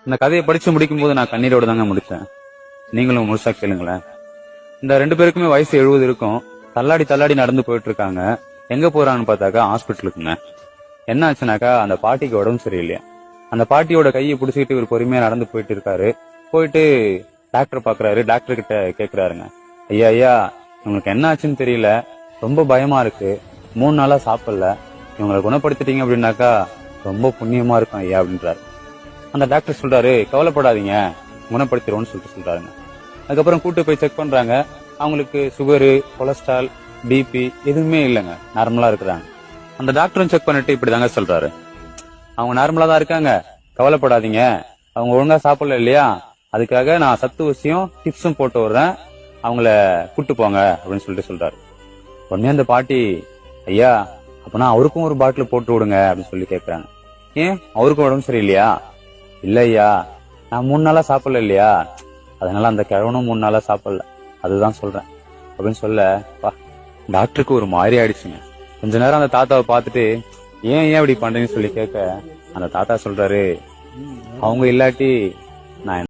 இந்த கதையை படிச்சு முடிக்கும் போது நான் கண்ணீரோட தாங்க முடிச்சேன். நீங்களும் முழுசா கேளுங்களேன். இந்த 2 பேருக்குமே வயசு 70 இருக்கும். தள்ளாடி தள்ளாடி நடந்து போயிட்டு இருக்காங்க. எங்க போறான்னு பார்த்தாக்கா ஹாஸ்பிட்டலுக்குங்க. என்ன ஆச்சுனாக்கா அந்த பாட்டிக்கு உடம்பு சரியில்லையா. அந்த பாட்டியோட கையை பிடிச்சிக்கிட்டு இவர் பொறுமையா நடந்து போயிட்டு இருக்காரு. போயிட்டு டாக்டர் பாக்குறாரு. டாக்டர் கிட்ட கேக்குறாருங்க, ஐயா ஐயா உங்களுக்கு என்ன ஆச்சுன்னு தெரியல, ரொம்ப பயமா இருக்கு, 3 நாளா சாப்பிடல, இவங்களை குணப்படுத்திட்டீங்க அப்படின்னாக்கா ரொம்ப புண்ணியமா இருக்கும் ஐயா அப்படின்றாரு. அந்த டாக்டர் சொல்றாரு, கவலைப்படாதீங்க, குணப்படுத்திடுவோம்னு சொல்றாருங்க. அதுக்கப்புறம் கூட்டு போய் செக் பண்றாங்க. அவங்களுக்கு சுகரு, கொலஸ்ட்ரால், பிபி எதுவுமே இல்லைங்க, நார்மலா இருக்கிறாங்க. அந்த டாக்டரும் செக் பண்ணிட்டு இப்படிதாங்க சொல்றாரு, அவங்க நார்மலா தான் இருக்காங்க, கவலைப்படாதீங்க, அவங்க ஒழுங்கா சாப்பிடல இல்லையா, அதுக்காக நான் சத்து ஊசியும் டிப்ஸும் போட்டு விடுறேன், அவங்கள கூட்டு போங்க அப்படின்னு சொல்றாரு. உடனே அந்த பாட்டி, ஐயா அப்பனா அவருக்கும் ஒரு பாட்டில் போட்டு விடுங்க அப்படின்னு சொல்லி கேட்கறாங்க. ஏன் அவருக்கும் உடம்பு சரியில்லையா? இல்ல ஐயா, நான் 3 நாளா சாப்பிடல இல்லையா, அதனால அந்த கிழவனும் 3 நாளா சாப்பிடல, அதுதான் சொல்றேன் அப்படின்னு சொல்ல டாக்டருக்கு ஒரு மாதிரி ஆயிடுச்சுங்க. கொஞ்ச நேரம் அந்த தாத்தாவை பார்த்துட்டு ஏன் இப்படி பண்றீங்கன்னு சொல்லி கேட்க அந்த தாத்தா சொல்றாரு, அவங்க இல்லாட்டி நான்